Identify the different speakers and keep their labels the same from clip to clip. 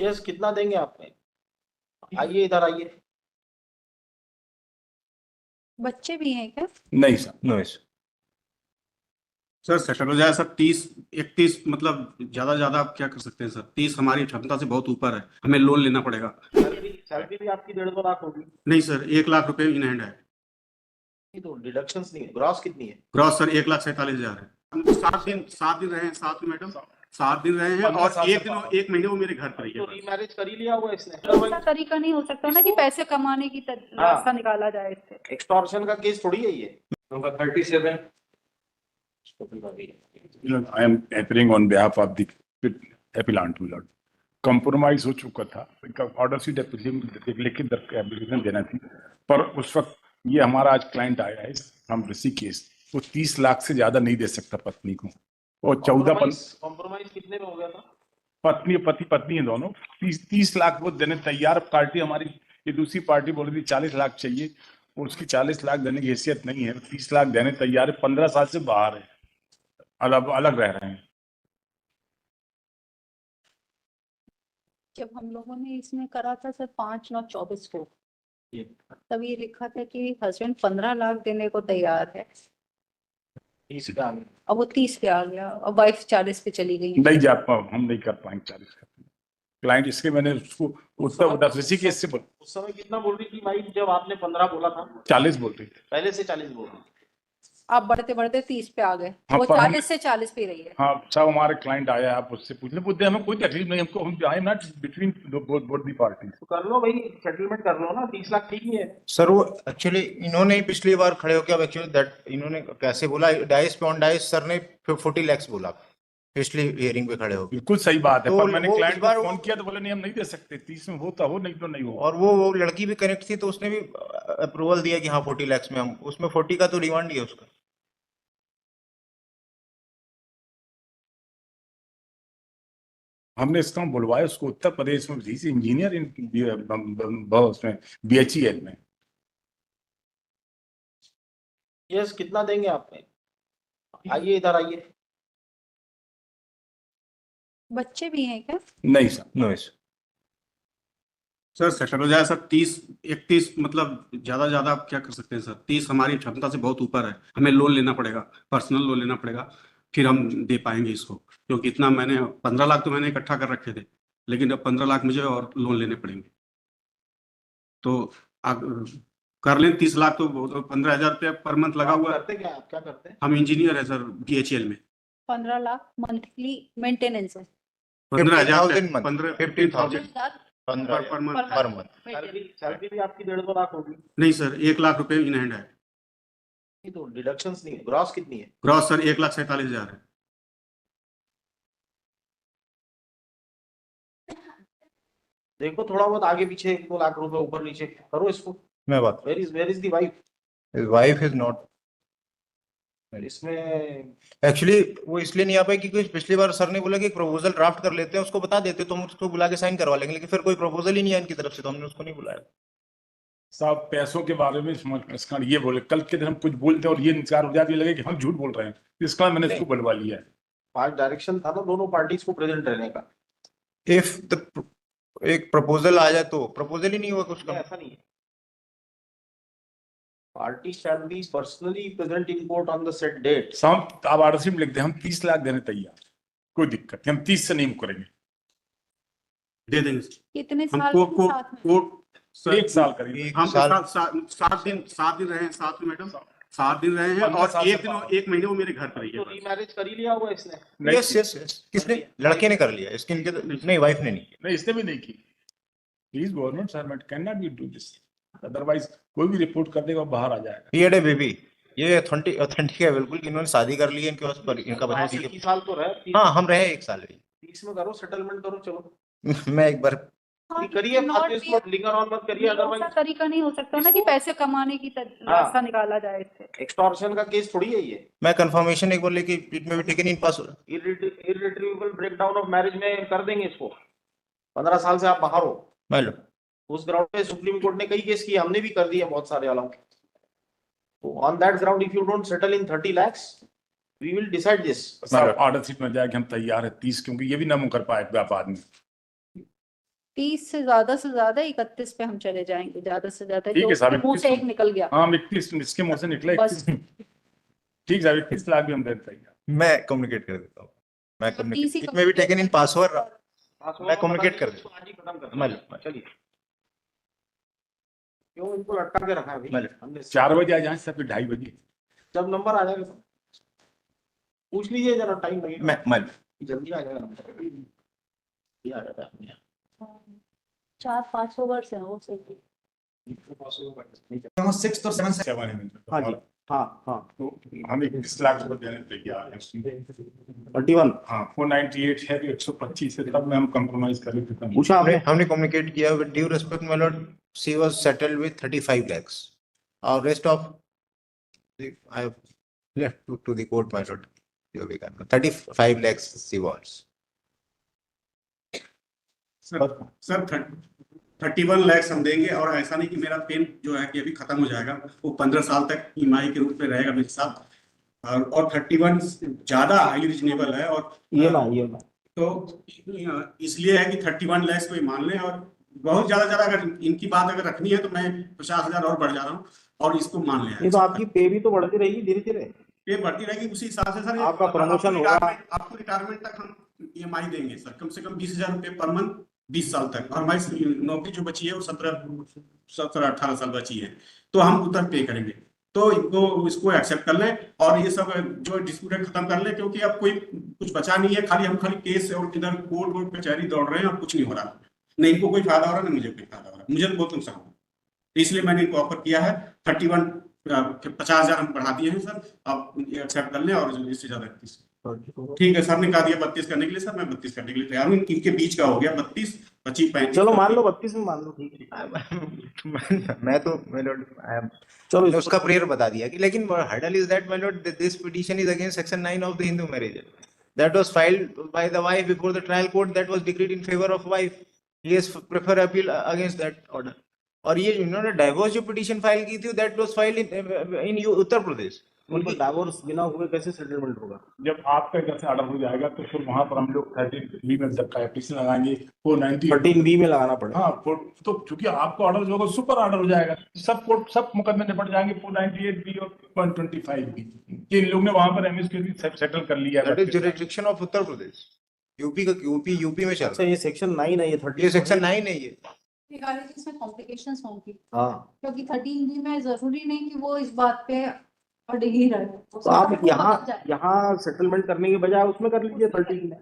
Speaker 1: Yes, कितना देंगे आप? आइए, इधर आइए।
Speaker 2: बच्चे भी हैं क्या?
Speaker 3: नहीं सर,
Speaker 4: नो इस
Speaker 5: सर सेटल हो जाए सर। 30 31 मतलब ज्यादा आप क्या कर सकते हैं सर? 30 हमारी क्षमता से बहुत ऊपर है, हमें लोन लेना पड़ेगा।
Speaker 1: सैलरी भी आपकी 1.5-2 लाख होगी।
Speaker 5: नहीं सर, 1 लाख रुपए इन हैंड है।
Speaker 1: ये तो डिडक्शंस नहीं है। ग्रॉस कितनी है?
Speaker 5: ग्रॉस सर 1,47,000 है। हम 7 दिन रहे हैं साथ में मैडम, 7 दिन रहे हैं और एक महीने वो मेरे घर पर ही
Speaker 1: तो
Speaker 5: है।
Speaker 1: रीमैरिज कर ही लिया हुआ इसने।
Speaker 2: ऐसा तरीका नहीं हो सकता ना कि पैसे कमाने की रास्ता निकाला जाए इससे।
Speaker 1: एक्सटॉर्शन का केस थोड़ी है ये।
Speaker 4: Number 37
Speaker 3: I am appearing on behalf of the appellant to Lord. Compromise हो चुका था, ऑर्डर शीट लिखित एप्लीकेशन देना थी, पर उस वक्त ये हमारा आज क्लाइंट आया है हम ऋषिकेश, वो 30 लाख से ज्यादा नहीं दे सकता पत्नी को, और 14
Speaker 1: कॉम्प्रोमाइज कितने में हो गया था?
Speaker 3: पत्नी है दोनों, 30 लाख वो देने तैयार। पार्टी हमारी ये दूसरी पार्टी बोल रही थी 40 लाख चाहिए, और उसकी 40 लाख देने की हैसियत नहीं है, 30 लाख देने तैयार है। 15 साल से बाहर है, अलग रह रहे हैं।
Speaker 2: जब हम लोगों ने इसमें करा था सर 5/9/24 को, तब ये लिखा था कि हस्बैंड 15 लाख देने को तैयार है,
Speaker 1: 30 का।
Speaker 2: अब वो 30 पे आ गया और वाइफ 40 पे चली गई।
Speaker 3: नहीं जा पाओ, हम नहीं कर पाएंगे 40 का क्लाइंट, इसके मैंने उसको उत्तर ऋषिकेश से
Speaker 1: उस समय कितना बोल रही थी वाइफ जब आपने 15 बोला था?
Speaker 3: 40 बोल रही थी।
Speaker 1: पहले से 40 बोल रही थी।
Speaker 2: आप बढ़ते बढ़ते 30 पे आ गए,
Speaker 3: हाँ,
Speaker 2: वो
Speaker 3: पर
Speaker 2: 40 से 40 पे रही है।
Speaker 3: हाँ सब हमारे क्लाइंट आया है, आप उससे पूछ ले, हमें कोई तकलीफ नहीं, हमको हम I am not between both the party.
Speaker 1: तो कर लो भाई, सेटलमेंट कर लो ना, 30 लाख ठीक ही है।
Speaker 4: सर वो एक्चुअली इन्होंने ही पिछली बार खड़े होकर, अब एक्चुअली दैट इन्होंने कैसे बोला, डाइस पे ऑन डाइस सर ने 40 लाख बोला पिछली हियरिंग पे खड़े होकर।
Speaker 3: बिल्कुल सही बात है,
Speaker 4: तो
Speaker 3: पर मैंने
Speaker 4: वो
Speaker 3: क्लाइंट
Speaker 4: इस
Speaker 3: को
Speaker 4: बार
Speaker 3: फोन किया तो बोले नहीं हम नहीं दे सकते, 30 में होता हो नहीं तो नहीं हो।
Speaker 4: और वो लड़की भी कनेक्ट थी तो उसने भी अप्रूवल दिया कि हाँ 40 लाख में हम, उसमें 40 का तो डिमांड ही है उसका।
Speaker 3: हमने इसका बुलवाया उसको उत्तर प्रदेश में, इंजीनियर उसमें BHEL में।
Speaker 1: यस, कितना देंगे आप? आइए, इधर आइए।
Speaker 2: बच्चे भी हैं क्या?
Speaker 3: नहीं सर,
Speaker 4: नो इस
Speaker 5: सर सेटल हो जाए सर। 30 31 मतलब ज्यादा आप क्या कर सकते हैं सर? 30 हमारी क्षमता से बहुत ऊपर है, हमें लोन लेना पड़ेगा, पर्सनल लोन लेना पड़ेगा, फिर हम दे पाएंगे इसको। क्योंकि इतना मैंने 15 लाख तो मैंने इकट्ठा कर रखे थे, लेकिन अब 15 लाख मुझे और लोन लेने पड़ेंगे। तो आप कर लें 30 लाख, तो 15,000 रुपया पर मंथ लगा हुआ है।
Speaker 1: करते क्या? आप क्या करते हैं?
Speaker 5: हम इंजीनियर है सर BHEL में।
Speaker 2: 15 लाख मंथली मेंटेनेंस है।
Speaker 5: 15,000
Speaker 4: 15,000
Speaker 5: 15,000
Speaker 4: पर मंथ।
Speaker 1: सैलरी भी आपकी 1.5-2 लाख होगी।
Speaker 5: नहीं सर, 1 लाख रुपए इन हैंड है।
Speaker 1: ये तो डिडक्शंस नहीं है। ग्रॉस कितनी है?
Speaker 5: ग्रॉस सर 1,47,000 है।
Speaker 1: देखो थोड़ा बहुत आगे पीछे 1-2 लाख रुपए ऊपर नीचे करो इसको।
Speaker 4: मैं बात,
Speaker 1: where is the wife?
Speaker 4: Wife is not
Speaker 1: इसमें
Speaker 4: एक्चुअली, वो इसलिए नहीं आ पाई क्योंकि पिछली बार सर ने बोला कि एक प्रपोजल ड्राफ्ट कर लेते हैं, उसको बता देते तो हम उसको बुला के साइन करवा लेंगे, लेकिन फिर कोई प्रपोजल ही नहीं है इनकी तरफ से, तो हमने उसको नहीं बुलाया।
Speaker 3: साहब पैसों के बारे में इसका ये बोले, कल के दिन हम कुछ बोलते हैं और ये इंतजार हो जाती है, लगे कि हम झूठ बोल रहे हैं, इसका मैंने इसको बुलवा लिया है।
Speaker 1: 5 डायरेक्शन था ना दोनों पार्टीज को प्रेजेंट रहने का।
Speaker 4: इफ द एक प्रपोजल आ जाए तो प्रपोजल ही नहीं हुआ कुछ का।
Speaker 1: ऐसा नहीं है। Party shall be personally present in court on the set date.
Speaker 3: साहब आप आरसी में लिख दे, हम 30 लाख देने तैयार, कोई दिक्कत नहीं, हम 30 से नहीं मुकरेंगे,
Speaker 5: दे देंगे।
Speaker 2: कितने
Speaker 5: हम
Speaker 2: साल
Speaker 5: को
Speaker 2: साथ में?
Speaker 5: कोर्ट सर
Speaker 3: 1 साल करेंगे।
Speaker 5: हम
Speaker 4: साल-
Speaker 5: 7 दिन रहे हैं साथ में मैडम, 7 दिन रहे हैं
Speaker 3: 15
Speaker 5: और
Speaker 3: साल से
Speaker 5: एक महीने वो मेरे घर पर ही
Speaker 1: तो
Speaker 5: है।
Speaker 1: रीमैरिज कर ही लिया हुआ इसने।
Speaker 4: यस यस यस, किसने? लड़के ने कर लिया, इसके नहीं, वाइफ ने नहीं।
Speaker 3: नहीं इसने भी नहीं की। Please government servant can not be do this, otherwise कोई भी रिपोर्ट कर देगा बाहर आ जाएगा।
Speaker 4: ही हैड ए बेबी, ये ऑथेंटिक है बिल्कुल कि इन्होंने शादी कर ली है, इनके पास इनका बच्चा
Speaker 1: 21 साल तो रहे।
Speaker 4: हाँ हम रहे 1 साल भी।
Speaker 1: 30 में करो, सेटलमेंट करो, चलो
Speaker 4: मैं एक बार
Speaker 1: करिए। लिंगर ऑन मत करिए,
Speaker 2: ऐसा
Speaker 1: अदरवाइज
Speaker 2: तरीका नहीं हो सकता ना कि पैसे कमाने की रास्ता निकाला जाए इससे।
Speaker 1: एक्सटॉर्शन का केस थोड़ी है ये।
Speaker 4: मैं कंफर्मेशन एक बार लेके इट में भी taken in pass.
Speaker 1: Irretrievable breakdown of marriage में कर देंगे इसको। 15 साल से आप बाहर हो।
Speaker 4: मान लो
Speaker 1: उस ग्राउंड पे सुप्रीम कोर्ट ने कई केस किए, हमने भी कर दिए बहुत सारे वालों। तो on that ground if you don't settle in 30 lakhs we will decide this.
Speaker 3: Order sheet में जाए कि हम तैयार है 30, क्योंकि ये भी ना मुकर पाए आदमी।
Speaker 2: 30 से ज्यादा 31 पे हम चले जाएंगे, ज्यादा से ज्यादा
Speaker 3: ठीक
Speaker 2: जो
Speaker 3: है साहब,
Speaker 2: उसके मुंह से
Speaker 3: 31
Speaker 2: एक निकल गया
Speaker 3: हाँ 31 इसके मुंह से निकला
Speaker 2: बस।
Speaker 3: 31। ठीक साहब, 31 लाख भी हम दे देंगे।
Speaker 4: मैं कम्युनिकेट कर देता हूँ, मैं
Speaker 2: तो
Speaker 4: communicate,
Speaker 2: easy
Speaker 4: it may be taken in password. मैं communicate कर
Speaker 1: इसको आज ही खत्म कर
Speaker 4: मल-
Speaker 1: चलिए, क्यों इनको लटका के रखा है अभी? हमने
Speaker 3: 4 बजे आ जाए सब, 2:30 बजे।
Speaker 1: जब नंबर आ जाएगा तो पूछ लीजिए जरा, टाइम लगेगा,
Speaker 4: मैं
Speaker 1: जल्दी आ जाएगा नंबर, ये आ जाता है अपने आप।
Speaker 2: 400-500 वर्ष है वो सही।
Speaker 4: 6 और 7
Speaker 1: हाँ जी, हाँ हाँ,
Speaker 3: तो हम 21 लाख रुपए देने तैयार हैं।
Speaker 1: 31
Speaker 3: हाँ 498 है, तो 125 है, तब में हम कॉम्प्रोमाइज कर लेते हैं।
Speaker 1: पूछा आपने?
Speaker 4: हमने कम्युनिकेट किया with due respect my lord, she was settled with 35 lakhs और rest of I have left to the court my lord, जो भी करना 35 lakhs she wants.
Speaker 5: Sir 31 lakh हम देंगे, और ऐसा नहीं कि मेरा पेन जो है कि अभी खत्म हो जाएगा, वो 15 साल तक ईएमआई के रूप में रहेगा मेरे साथ, और 31 ज्यादा हाईली रीजनेबल है। और
Speaker 1: ये ना
Speaker 5: तो इसलिए है कि 31 लाख को ये मान लें, और बहुत ज्यादा अगर इनकी बात अगर रखनी है तो मैं 50,000 और बढ़ जा रहा हूँ, और इसको मान
Speaker 1: ये
Speaker 5: लें।
Speaker 1: तो आपकी पे भी तो बढ़ती रहेगी धीरे धीरे,
Speaker 5: पे बढ़ती रहेगी उसी हिसाब से सर।
Speaker 1: आपका promotion होगा।
Speaker 5: आपको रिटायरमेंट तक हम ईएमआई देंगे सर, कम से कम 20,000 रुपये पर मंथ 20 साल तक, और हमारी नौकरी जो बची है वो 17-18 साल बची है, तो हम उतर पे करेंगे। तो इसको एक्सेप्ट कर लें, और ये सब जो डिस्प्यूट है खत्म कर लें, क्योंकि अब कोई कुछ बचा नहीं है, खाली केस और इधर कोर्ट वोर्ट कचहरी दौड़ रहे हैं, और कुछ नहीं हो रहा, नहीं इनको कोई फायदा हो रहा, नहीं मुझे कोई फायदा हो रहा, मुझे तो बहुत नुकसान हो रहा। इसलिए मैंने इनको ऑफर किया है 31, 50,000 हम बढ़ा दिए हैं सर, आप एक्सेप्ट कर लें, और इससे ज्यादा 31। ठीक है, सर ने कहा दिया 32 करने के लिए, सर मैं 32 करने के लिए तैयार हूँ। इनके बीच का हो गया 32, 25, 35।
Speaker 1: चलो मान लो 32 में मान लो, ठीक है।
Speaker 4: मैं तो माय लॉर्ड
Speaker 1: चलो
Speaker 4: मैंने उसका प्रेयर बता दिया कि, लेकिन hurdle is that my Lord, this petition is against section 9 of the Hindu marriage that was filed by the wife before the trial court, that was decreed in favor of wife. He has prefer appeal against that order. और ये इन्होंने divorce जो petition file की थी, that was filed in Uttar Pradesh.
Speaker 1: उनको divorce बिना हुए कैसे सेटलमेंट होगा?
Speaker 3: जब आपका इधर से ऑर्डर हो जाएगा तो फिर वहां पर हम लोग 13B में जब का एप्लीकेशन लगाएंगे 490।
Speaker 1: 13B में लगाना पड़ेगा।
Speaker 3: हाँ तो चूंकि आपका ऑर्डर जो होगा सुपर ऑर्डर हो जाएगा, सब कोर्ट सब मुकदमे निपट जाएंगे 498B और 125B। ये इन लोग ने वहां पर एमएसके सेटल कर लिया
Speaker 4: That
Speaker 3: है।
Speaker 4: is jurisdiction of Uttar Pradesh, UP में चल
Speaker 1: अच्छा ये सेक्शन 9 है, ये 30
Speaker 4: ये सेक्शन 9 है ये।
Speaker 2: इसमें कॉम्प्लिकेशंस होंगी,
Speaker 1: हाँ,
Speaker 2: क्योंकि 13B में जरूरी नहीं कि वो इस बात पे अड़ ही रहे।
Speaker 1: तो आप यहाँ सेटलमेंट करने के बजाय उसमें कर लीजिए 13 में,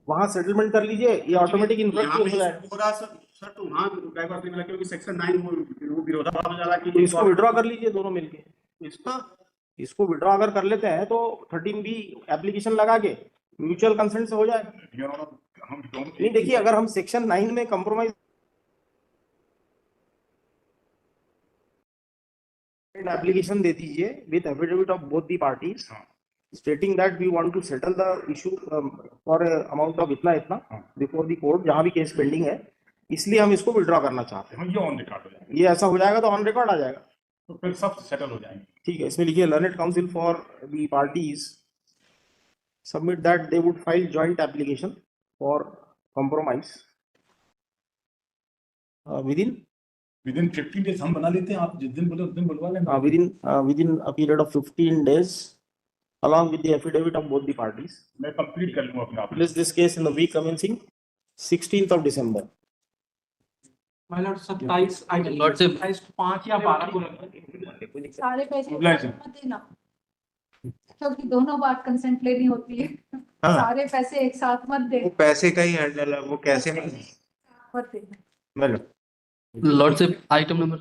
Speaker 1: वहाँ सेटलमेंट कर लीजिए, ये ऑटोमेटिक इन्फ्लक्ट हो जाएगा।
Speaker 5: हो रहा सर, तो वहाँ डाइवोर्स नहीं मिला, क्योंकि सेक्शन 9 वो विरोधाभास हो जा रहा है
Speaker 1: तो
Speaker 5: कि
Speaker 1: इसको विड्रॉ कर लीजिए दोनों मिलके, इसको विड्रॉ अगर कर लेते हैं तो 13B एप्लीकेशन लगा के म्यूचुअल कंसेंट से हो जाएगा।
Speaker 3: हम दोनों
Speaker 1: नहीं देखिए, अगर हम सेक्शन 9 में कंप्रोमाइज एप्लीकेशन दे दीजिए with affidavit of both the parties stating that we want to settle the issue for amount of इतना बिफोर द कोर्ट, जहां भी केस पेंडिंग है, इसलिए हम इसको विड्रॉ करना चाहते हैं।
Speaker 3: ये ऑन रिकॉर्ड हो जाएगा,
Speaker 1: ये ऐसा हो जाएगा तो ऑन रिकॉर्ड आ जाएगा।
Speaker 3: तो फिर सब सेटल हो जाएंगे।
Speaker 1: ठीक है, इसमें लिखिए learned council for the parties submit that they would file joint application for compromise
Speaker 3: within 15 days हम बना लेते हैं, आप जिस दिन बोले उस दिन बुलवा लेना।
Speaker 1: within a period of 15 days along with the affidavit of both the parties.
Speaker 3: मैं कंप्लीट कर लूंगा अपना।
Speaker 1: Place this case in the week commencing 16th of December.
Speaker 6: My lord, 27 item,
Speaker 7: Lord, sir.
Speaker 6: 27 5 या 12 को लगता है।
Speaker 2: सारे पैसे
Speaker 3: Obliged.
Speaker 2: मत देना, क्योंकि दोनों बार कंसेंट लेनी होती है।
Speaker 4: हाँ।
Speaker 2: सारे पैसे एक साथ मत दे,
Speaker 4: वो पैसे का ही हर्डल है, वो कैसे नहीं
Speaker 2: मत देना।
Speaker 4: मतलब
Speaker 7: Lordship, item number